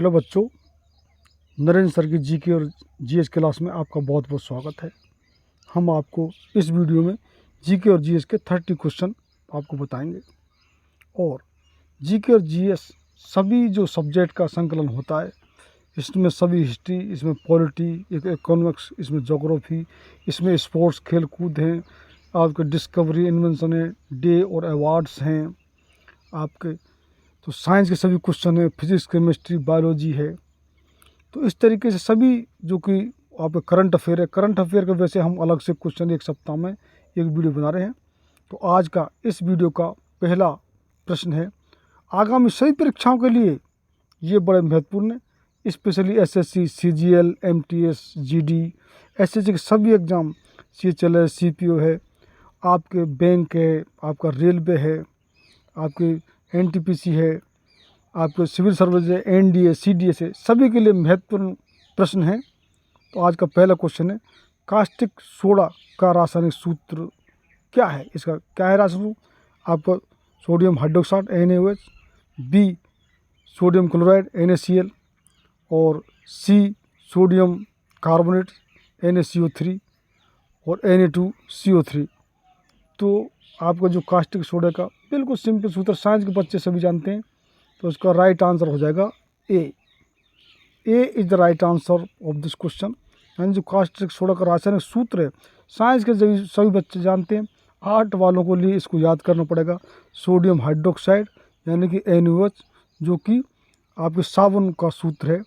Hello बच्चों, Narendra sir की GK और जीएस क्लास में आपका बहुत बहुत स्वागत है। हम आपको इस वीडियो में जीके और जीएस के 30 क्वेश्चन आपको बताएंगे। और जीके और जीएस सभी जो सब्जेक्ट का संकलन होता है, इसमें सभी हिस्ट्री, इसमें पॉलिटी, इकोनॉमिक्स, इसमें ज्योग्राफी, इसमें स्पोर्ट्स खेल कूद हैं, आपके डिस्कवरी इन्वेंशन है, डे और अवार्ड्स हैं आपके, तो साइंस के सभी क्वेश्चन है, फिजिक्स केमिस्ट्री बायोलॉजी है। तो इस तरीके से सभी जो कि आपके करंट अफेयर है, करंट अफेयर के वैसे हम अलग से क्वेश्चन एक सप्ताह में एक वीडियो बना रहे हैं। तो आज का इस वीडियो का पहला प्रश्न है, आगामी सभी परीक्षाओं के लिए ये बड़े महत्वपूर्ण है, specially SSC, CGL, MTS, GD, SSC के सभी एग्ज़ाम, सीएचएलएस, सीपीओ है, आपके बैंक है, आपका रेलवे है, आपके एनटीपीसी है, आपके सिविल सर्विस है, एनडीए, सीडीएस है, सभी के लिए महत्वपूर्ण प्रश्न है। तो आज का पहला क्वेश्चन है, कास्टिक सोडा का रासायनिक सूत्र क्या है? इसका क्या है रासायनिक? आपका sodium hydroxide NaOH, B sodium chloride NaCl, और सी सोडियम कार्बोनेट NaCO3 और Na2CO3। तो आपका जो कास्टिक सोडा का बिल्कुल सिंपल सूत्र साइंस के बच्चे सभी जानते हैं, तो इसका राइट आंसर हो जाएगा ए is the right answer of this question. यानी जो कास्टिक सोडा का रासायनिक सूत्र है, साइंस के सभी बच्चे जानते हैं। आर्ट वालों को लिए इसको याद करना पड़ेगा, सोडियम हाइड्रोक्साइड यानी कि NaOH, जो कि आपके साबुन का सूत्र है।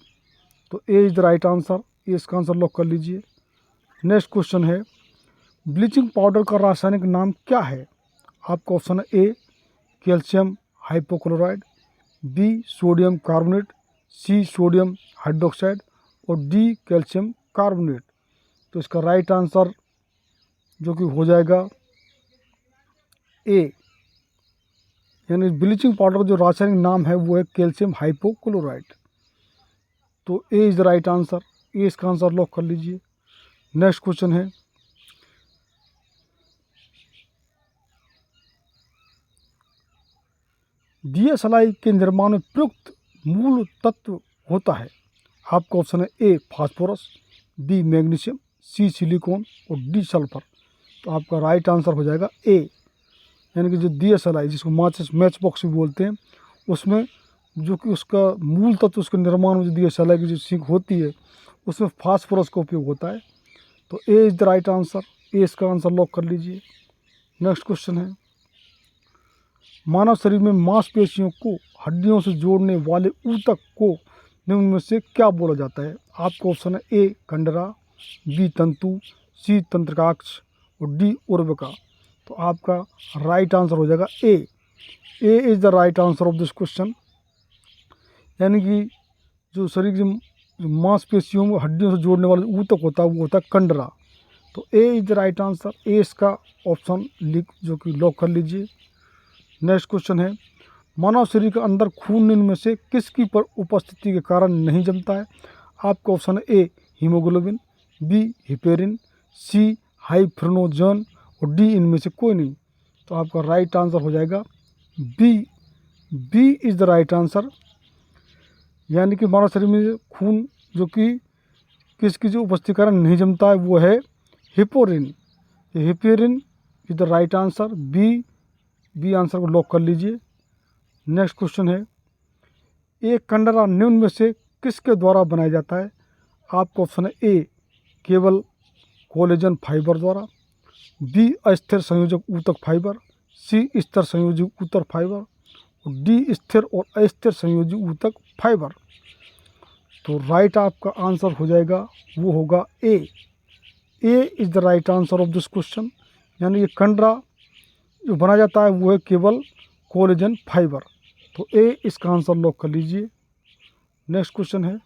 तो A is the right answer, ये इसका आंसर लॉक कर लीजिए। नेक्स्ट क्वेश्चन है, ब्लीचिंग पाउडर का रासायनिक नाम क्या है? आपका ऑप्शन है A calcium hypochlorite, B sodium carbonate, C sodium hydroxide और डी कैल्शियम कार्बोनेट। तो इसका राइट आंसर जो कि हो जाएगा ए, यानी ब्लीचिंग पाउडर का जो रासायनिक नाम है वो है कैल्शियम हाइपोक्लोराइड। तो A is the right answer, A इसका आंसर लॉक कर लीजिए। नेक्स्ट क्वेश्चन है, DSLI के निर्माण में प्रयुक्त मूल तत्व होता है? आपका ऑप्शन है ए फास्फोरस, बी मैग्नीशियम, सी सिलिकॉन और डी सल्फर। तो आपका राइट आंसर हो जाएगा ए, यानी कि जो DSLI जिसको मैच बॉक्स भी बोलते हैं, उसमें जो कि उसका मूल तत्व, उसके निर्माण में जो DSLI की जो सिंक होती है उसमें फास्फोरस का उपयोग होता है। तो A is the right answer, A इसका आंसर लॉक कर लीजिए। नेक्स्ट क्वेश्चन है, मानव शरीर में मांसपेशियों को हड्डियों से जोड़ने वाले ऊतक को निम्न में से क्या बोला जाता है? आपका ऑप्शन है ए कंडरा, बी तंतु, सी तंत्रिकाक्ष और डी उर्वका। तो आपका राइट आंसर हो जाएगा ए is the right answer of this question. यानी कि जो शरीर की मांसपेशियों में हड्डियों से जोड़ने वाला ऊतक होता है वो होता है कंडरा। तो A is the right answer, A इसका ऑप्शन जो कि लॉक कर लीजिए। नेक्स्ट क्वेश्चन है, मानव शरीर के अंदर खून निम्न में से किसकी पर उपस्थिति के कारण नहीं जमता है? आपका ऑप्शन है ए हीमोग्लोबिन, बी हिपेरिन, सी हाइफ्रोनोजन और डी इनमें से कोई नहीं। तो आपका राइट आंसर हो जाएगा B is the right answer. यानी कि मानव शरीर में खून जो कि किसकी जो उपस्थिति के कारण नहीं जमता है वो है heparin. Heparin is the right answer, B answer को लॉक कर लीजिए। नेक्स्ट क्वेश्चन है, एक कंडरा निम्न में से किसके द्वारा बनाया जाता है? आपका ऑप्शन है ए केवल कोलेजन फाइबर द्वारा, बी अस्थिर संयोजक ऊतक फाइबर, सी स्थिर संयोजक ऊतक फाइबर और डी स्थिर और अस्थिर संयोजक ऊतक फाइबर। तो राइट आपका आंसर हो जाएगा, वो होगा ए is the right answer of this question. यानी ये कंडरा जो बना जाता है वो है केवल कोलेजन फाइबर। तो ए इसका आंसर लॉक कर लीजिए। नेक्स्ट क्वेश्चन है,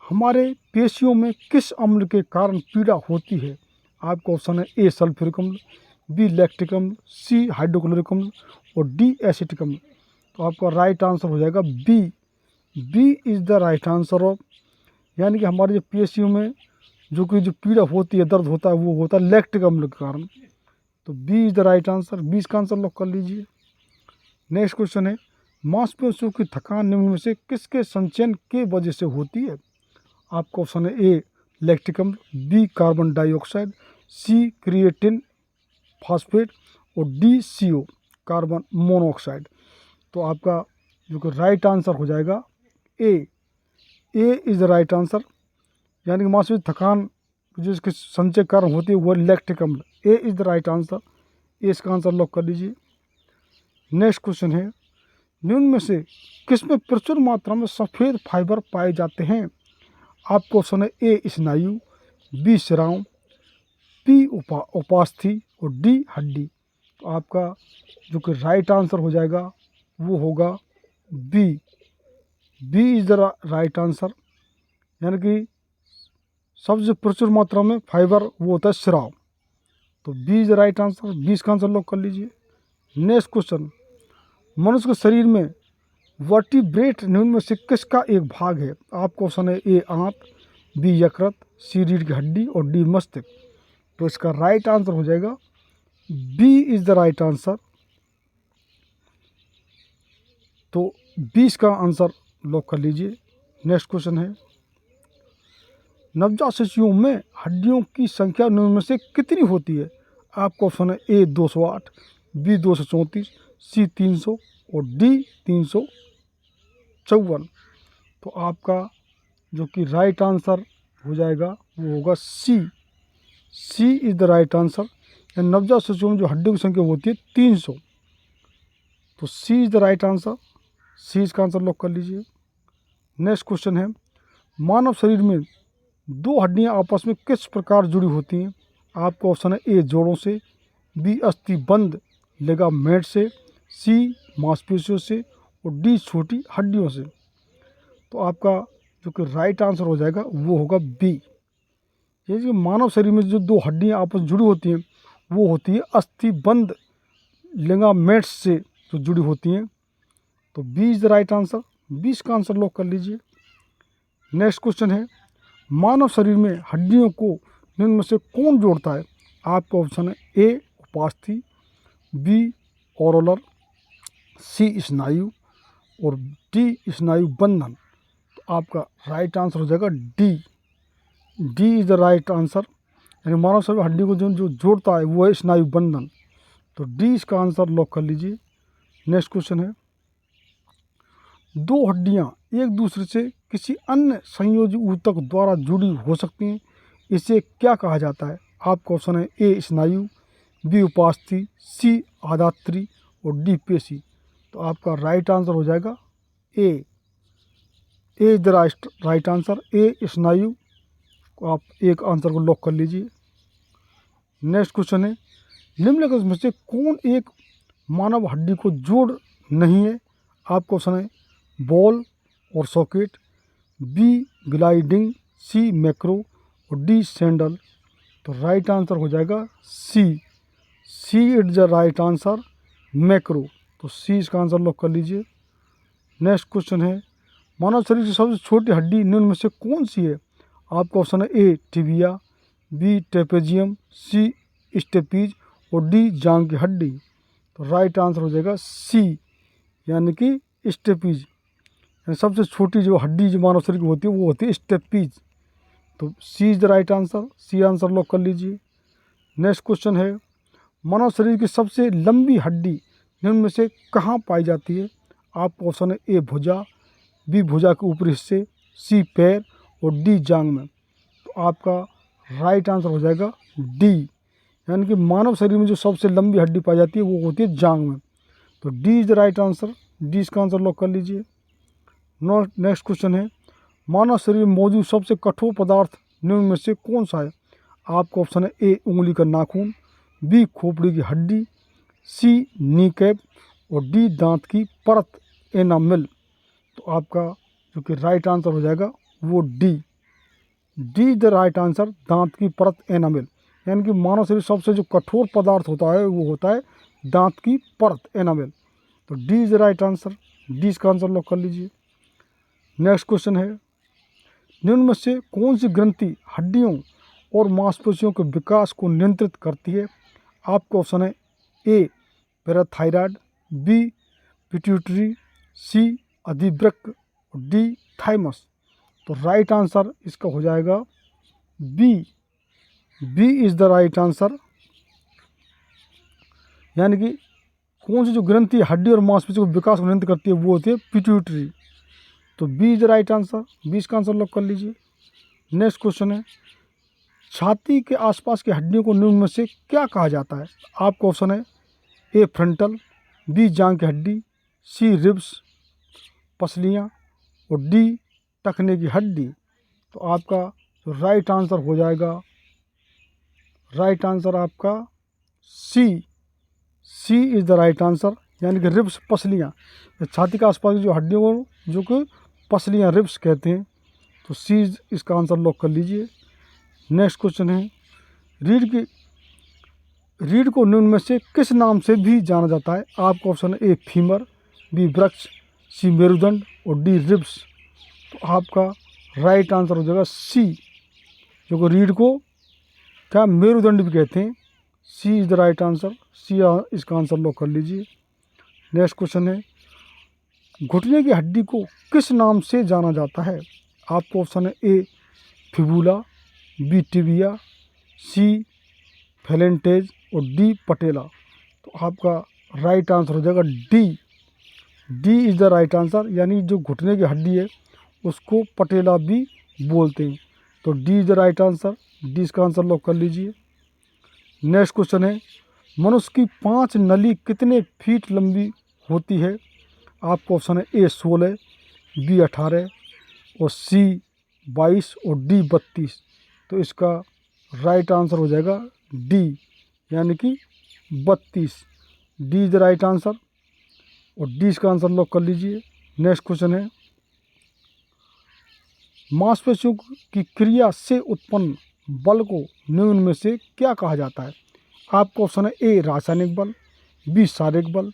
हमारे पेशियों में किस अम्ल के कारण पीड़ा होती है? आपका ऑप्शन है ए सल्फ्यूरिक अम्ल, बी लैक्टिक अम्ल, सी हाइड्रोक्लोरिक अम्ल और डी एसिटिक अम्ल। तो आपका राइट आंसर हो जाएगा B is the right answer of, यानी कि हमारे जो पेशियों में जो पीड़ा होती है, दर्द होता है, वो होता है लैक्टिक अम्ल के कारण। तो B is the right answer, B इसका आंसर लॉक कर लीजिए। नेक्स्ट क्वेश्चन है, मांसपेशियों की थकान निम्न में से किसके संचयन के वजह से होती है? आपका ऑप्शन है ए लैक्टिक अम्ल, बी कार्बन डाइऑक्साइड, सी क्रिएटिन फास्फेट और डी CO कार्बन मोनोऑक्साइड। तो आपका जो कि राइट आंसर हो जाएगा ए इज़ द राइट आंसर, यानी कि मांसपेशी थकान जिसके संचय कारण होती है वो लैक्टिक अम्ल। A is the right answer, A इसका आंसर लॉक कर लीजिए। नेक्स्ट क्वेश्चन है, निम्न में से किसमें प्रचुर मात्रा में सफ़ेद फाइबर पाए जाते हैं? आपको ऑप्शन है ए स्नायु, बी श्राव, पी उपास्थि और डी हड्डी। तो आपका जो कि राइट आंसर हो जाएगा वो होगा B is the right answer, यानी कि सबसे प्रचुर मात्रा में फाइबर वो होता है श्राव। तो B is the right answer, 20 का आंसर लॉक कर लीजिए। नेक्स्ट क्वेश्चन, मनुष्य के शरीर में वर्टिब्रेट निम्न में से किसका एक भाग है? आपका ऑप्शन है ए आंत, बी यकृत, सी रीढ़ की हड्डी और डी मस्तिष्क। तो इसका राइट आंसर हो जाएगा B is the right answer. तो 20 का आंसर लॉक कर लीजिए। नेक्स्ट क्वेश्चन है, नवजात शिशुओं में हड्डियों की संख्या निम्न में से कितनी होती है? आपका ऑप्शन है ए 208, बी 234, सी 300 और डी 354। तो आपका जो कि राइट आंसर हो जाएगा वो होगा सी इज़ द राइट आंसर। नवजात शिशुओं में जो हड्डियों की संख्या होती है 300। तो सी इज़ द राइट आंसर, सी इसका आंसर लॉक कर लीजिए। नेक्स्ट क्वेश्चन है, मानव शरीर में दो हड्डियां आपस में किस प्रकार जुड़ी होती हैं? आपका ऑप्शन है ए जोड़ों से, बी अस्थिबंध लिगामेंट से, सी मांसपेशियों से और डी छोटी हड्डियों से। तो आपका जो कि राइट आंसर हो जाएगा वो होगा बी। ये जो मानव शरीर में जो दो हड्डियां आपस में जुड़ी होती हैं वो होती है अस्थिबंध लिगामेंट्स से जो जुड़ी होती हैं। तो B is the right answer, 20 का आंसर लॉक कर लीजिए। नेक्स्ट क्वेश्चन है, मानव शरीर में हड्डियों को निम्न में से कौन जोड़ता है? आपका ऑप्शन है ए उपास्थि, बी ओरोलर, सी स्नायु और डी स्नायु बंधन। तो आपका राइट आंसर हो जाएगा D is the right answer, यानी मानव शरीर में हड्डी को जो जोड़ता है वो है स्नायु बंधन। तो डी इसका आंसर लॉक कर लीजिए। नेक्स्ट क्वेश्चन है, दो हड्डियां एक दूसरे से किसी अन्य संयोजी ऊतक द्वारा जुड़ी हो सकती हैं, इसे क्या कहा जाता है? आपका ऑप्शन है ए स्नायु, बी उपास्थि, सी आधात्री और डी पेशी। तो आपका राइट आंसर हो जाएगा ए इज द राइट आंसर, ए स्नायु। को आप एक आंसर को लॉक कर लीजिए। नेक्स्ट क्वेश्चन है, निम्नलिखित में से कौन एक मानव हड्डी को जोड़ नहीं है? आपका ऑप्शन है बॉल और socket, B gliding, C macro और डी सैंडल। तो राइट आंसर हो जाएगा C is the right answer, macro. तो सी इसका आंसर लॉक कर लीजिए। नेक्स्ट क्वेश्चन है, मानव शरीर की सबसे छोटी हड्डी निम्न में से कौन सी है? आपका ऑप्शन है ए टिबिया, बी ट्रेपेजियम, सी स्टेपीज और डी जांग की हड्डी। तो राइट आंसर हो जाएगा सी, यानी कि स्टेपीज। सबसे छोटी जो हड्डी जो मानव शरीर की होती है वो होती है स्टेपीज। तो C is the right answer, C answer lock कर लीजिए। नेक्स्ट क्वेश्चन है, मानव शरीर की सबसे लंबी हड्डी निम्न में से कहाँ पाई जाती है? आपका ऑप्शन है ए भुजा, बी भुजा के ऊपरी हिस्से, सी पैर और डी जांग में। तो आपका राइट आंसर हो जाएगा डी, यानी कि मानव शरीर में जो सबसे लंबी हड्डी पाई जाती है वो होती है जांग में। तो D is the right answer, D इसका आंसर लॉक कर लीजिए। नेक्स्ट क्वेश्चन है, मानव शरीर में मौजूद सबसे कठोर पदार्थ निम्न में से कौन सा है? आपका ऑप्शन है ए उंगली का नाखून, बी खोपड़ी की हड्डी, सी नी कैप और डी दांत की परत एनामेल। तो आपका जो कि राइट आंसर हो जाएगा वो D is the right answer, दांत की परत एनामेल। यानी कि मानव शरीर सबसे जो कठोर पदार्थ होता है वो होता है दांत की परत एनामेल। तो D is the right answer, D इसका आंसर लॉक कर लीजिए। नेक्स्ट क्वेश्चन है, निम्न में से कौन सी ग्रंथि हड्डियों और मांसपेशियों के विकास को नियंत्रित करती है? आपका ऑप्शन है A parathyroid, B pituitary C अधिवृक्क और डी थाइमस। तो राइट आंसर इसका हो जाएगा B. B is the right answer. यानी कि कौन सी जो ग्रंथि हड्डी और मांसपेशियों को विकास को नियंत्रित करती है वो होती है पिट्यूटरी। तो B is the right answer. 20 का आंसर लॉक कर लीजिए। नेक्स्ट क्वेश्चन है, छाती के आसपास की हड्डियों को निम्न में से क्या कहा जाता है? आपका ऑप्शन है ए फ्रंटल, बी जांघ की हड्डी, सी रिब्स पसलियाँ और डी टखने की हड्डी। तो आपका जो राइट आंसर हो जाएगा, राइट आंसर आपका सी। सी इज़ द राइट आंसर। यानी कि रिब्स पसलियाँ, छाती के आसपास की जो हड्डियों को जो कि पसलियाँ रिब्स कहते हैं। तो सी इसका आंसर लॉक कर लीजिए। नेक्स्ट क्वेश्चन है, रीढ़ को निम्न में से किस नाम से भी जाना जाता है? आपका ऑप्शन है ए फीमर, बी वृक्ष, सी मेरुदंड और डी रिब्स। तो आपका राइट आंसर हो जाएगा सी, जो कि रीढ़ को क्या मेरुदंड भी कहते हैं। सी इज़ द राइट आंसर। सी इसका आंसर लॉक कर लीजिए। नेक्स्ट क्वेश्चन है, घुटने की हड्डी को किस नाम से जाना जाता है? आपका ऑप्शन है ए फिबुला, बी टिबिया, सी फेलेंटेज और डी पटेला। तो आपका राइट आंसर हो जाएगा D. D is the right answer. यानी जो घुटने की हड्डी है उसको पटेला भी बोलते हैं। तो D is the right answer. D इसका आंसर लॉक कर लीजिए। नेक्स्ट क्वेश्चन है, मनुष्य की 5 नली कितने फीट लंबी होती है? आपका ऑप्शन है ए 16, बी 18 और सी 22 और डी 32। तो इसका राइट आंसर हो जाएगा डी, यानी कि 32। D is the right answer और डी इसका आंसर लॉक कर लीजिए। नेक्स्ट क्वेश्चन है, मांसपेशियों की क्रिया से उत्पन्न बल को निम्न में से क्या कहा जाता है? आपका ऑप्शन है ए रासायनिक बल, बी शारीरिक बल,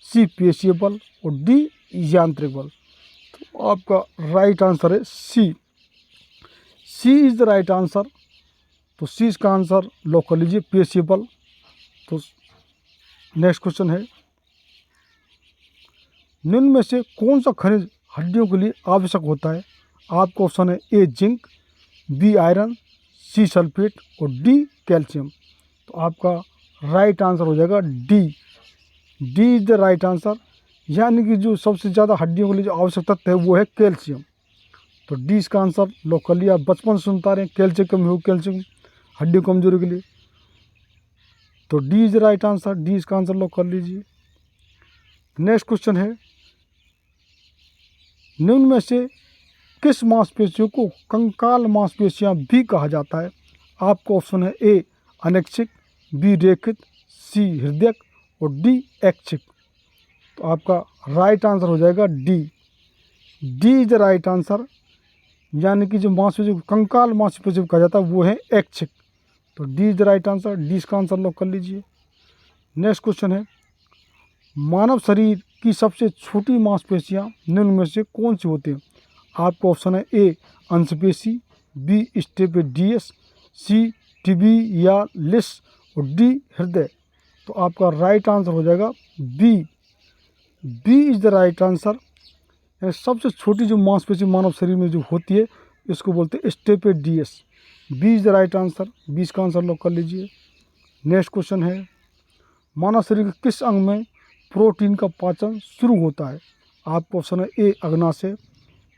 सी पेशीय बल और डी यांत्रिक बल। तो आपका राइट आंसर है सी। सी इज़ द राइट आंसर। तो सी इसका आंसर लॉक कर लीजिए, पेशीय बल। तो नेक्स्ट क्वेश्चन है, निम्न में से कौन सा खनिज हड्डियों के लिए आवश्यक होता है? आपका ऑप्शन है A zinc, B iron, C sulphate और डी कैल्शियम। तो आपका राइट आंसर हो जाएगा D. D is the right answer. यानी कि जो सबसे ज़्यादा हड्डियों के लिए जो आवश्यक तत्व है वो है कैल्शियम। तो डी इसका आंसर लॉक कर लिया। बचपन से सुनता रहे कैल्शियम कमी हो, कैल्शियम हड्डियों कमजोरी के लिए। तो D is the right answer. D इसका आंसर लॉक कर लीजिए। नेक्स्ट क्वेश्चन है, निम्न में से किस मांसपेशियों को कंकाल मांसपेशियां भी कहा जाता है? आपका ऑप्शन है ए अनैक्षिक, बी रेखित, सी हृदयक और डी ऐच्छिक। तो आपका राइट आंसर हो जाएगा D. D is the right answer. यानी कि जो मांसपेशियों को कंकाल मांसपेशियों कहा जाता है वो है ऐच्छिक। तो D is the right answer. D इसका आंसर लॉक कर लीजिए। नेक्स्ट क्वेश्चन है, मानव शरीर की सबसे छोटी मांसपेशियां निम्न में से कौन सी होती हैं? आपका ऑप्शन है ए अंशपेशी, बी स्टेपेडियस, सी टिबियालिस और डी हृदय। तो आपका राइट आंसर हो जाएगा B. B is the right answer. सबसे छोटी जो मांसपेशी मानव शरीर में जो होती है इसको बोलते हैं stapedius. B is the right answer. B इसका आंसर लॉक कर लीजिए। नेक्स्ट क्वेश्चन है, मानव शरीर के किस अंग में प्रोटीन का पाचन शुरू होता है? आपका ऑप्शन है ए अग्नाशय,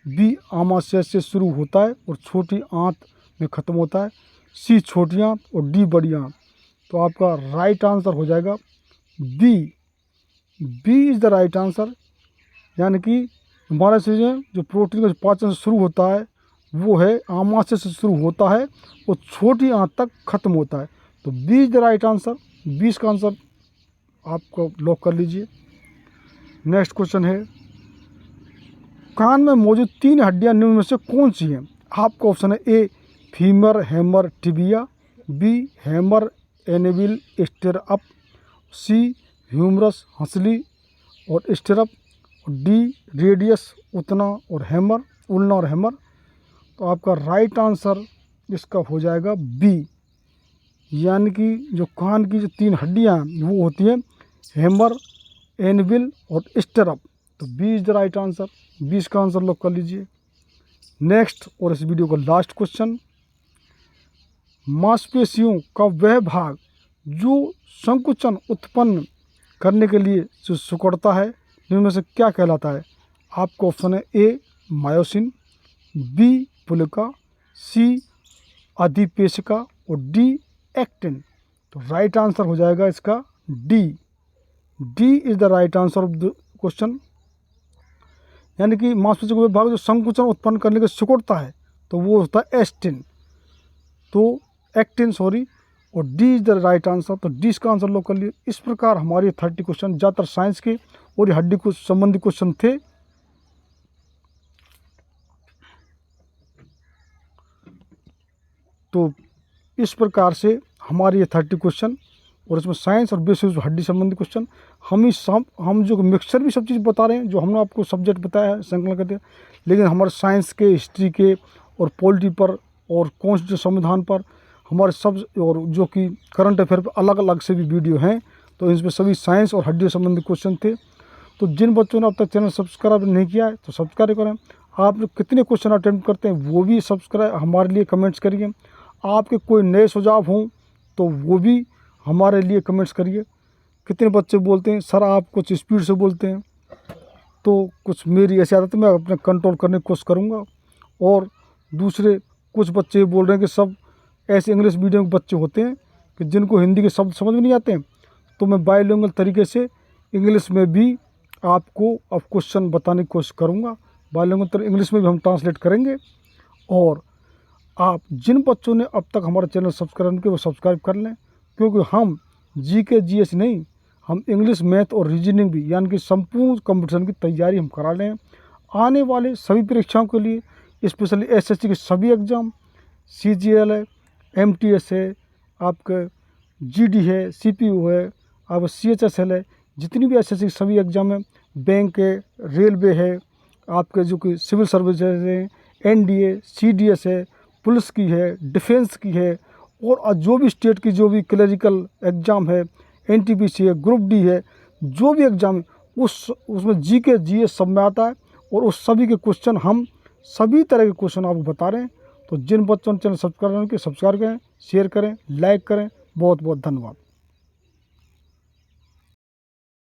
बी आमाशय से शुरू होता है और छोटी आंत में खत्म होता है, सी छोटी आंत और डी बड़ी आंत। तो आपका राइट आंसर हो जाएगा B. B is the right answer. यानी कि हमारे शरीर में जो प्रोटीन का पाचन शुरू होता है वो है आमाशय से शुरू होता है और छोटी आंत तक खत्म होता है। तो B is the right answer. 20 का आंसर आपको लॉक कर लीजिए। नेक्स्ट क्वेश्चन है, कान में मौजूद 3 हड्डियां निम्न में से कौन सी हैं? आपका ऑप्शन है A femur hammer tibia, B hammer anvil stirrup, C humerus हंसली और स्टेरअप और डी रेडियस उतना और हेमर उल्ना और हेमर। तो आपका राइट आंसर इसका हो जाएगा बी। यानी कि जो कान की जो 3 हड्डियां वो होती हैं हेमर, एनेबिल और स्टेरअप। तो B is the right answer. 20 का आंसर लॉक कर लीजिए। नेक्स्ट और इस वीडियो का लास्ट क्वेश्चन, मांसपेशियों का वह भाग जो संकुचन उत्पन्न करने के लिए जो सिकुड़ता है, इनमें से क्या कहलाता है? आपका ऑप्शन है ए मायोसिन, बी पुलिका, सी अधिपेशिका और डी एक्टिन। तो राइट आंसर हो जाएगा इसका D. D is the right answer of the question. यानी कि मांसपेशियों का वह भाग जो संकुचन उत्पन्न करने के सिकुड़ता है, तो वो होता है एस्टिन, तो एक्टिन सॉरी, और D is the right answer. तो डी इसका आंसर लॉक कर लिए। इस प्रकार हमारे 30 क्वेश्चन ज़्यादातर साइंस के और हड्डी को संबंधी क्वेश्चन थे। तो इस प्रकार से हमारे ये 30 क्वेश्चन, और इसमें साइंस और बेसिक हड्डी संबंधी क्वेश्चन, हम जो मिक्सचर भी सब चीज़ बता रहे हैं, जो हमने आपको सब्जेक्ट बताया है संकलन करते हैं, लेकिन हमारे साइंस के, हिस्ट्री के और पॉलिटी पर और कॉन्स्टिट्यूशन संविधान पर हमारे सब, और जो कि करंट अफेयर पर अलग अलग से भी वीडियो हैं। तो इसमें सभी साइंस और हड्डी संबंधी क्वेश्चन थे। तो जिन बच्चों ने अब तक चैनल सब्सक्राइब नहीं किया है तो सब्सक्राइब करें। आप कितने क्वेश्चन अटेम्प्ट करते हैं वो भी सब्सक्राइब हमारे लिए कमेंट्स करिए। आपके कोई नए सुझाव हों तो वो भी हमारे लिए कमेंट्स करिए। कितने बच्चे बोलते हैं सर आप कुछ स्पीड से बोलते हैं, तो कुछ मेरी ऐसी आदत है, मैं अपने कंट्रोल करने की कोशिश करूँगा। और दूसरे कुछ बच्चे बोल रहे हैं कि सब ऐसे इंग्लिश मीडियम के बच्चे होते हैं कि जिनको हिंदी के शब्द समझ में नहीं आते हैं, तो मैं बाइलिंगुअल तरीके से इंग्लिश में भी आपको अब क्वेश्चन बताने की कोशिश करूँगा। बाइलिंगुअल इंग्लिश में भी हम ट्रांसलेट करेंगे। और आप जिन बच्चों ने अब तक हमारा चैनल सब्सक्राइब नहीं किया वो सब्सक्राइब कर लें, क्योंकि हम जीके जीएस नहीं, हम इंग्लिश, मैथ और रीजनिंग भी, यानी कि संपूर्ण कंपटीशन की तैयारी हम करा रहे हैं। आने वाले सभी परीक्षाओं के लिए, स्पेशली एसएससी के सभी एग्ज़ाम, सीजीएल है, एमटीएस है, आपका जीडी है, सीपीयू है, आपका सीएचएसएल है, जितनी भी एसएससी के सभी एग्ज़ाम है, बैंक है, रेलवे है, आपके जो कि सिविल सर्विसेज है, एनडीए, सीडीएस है, पुलिस की है, डिफेंस की है, और जो भी स्टेट की जो भी क्लरिकल एग्ज़ाम है, एनटीपीसी है, ग्रुप डी है, जो भी एग्ज़ाम है उसमें जीके जीएस सब में आता है। और उस सभी के क्वेश्चन, हम सभी तरह के क्वेश्चन आपको बता रहे हैं। तो जिन बच्चों ने चैनल सब्सक्राइब करें, सब्सक्राइब करें, शेयर करें, लाइक करें। बहुत बहुत धन्यवाद।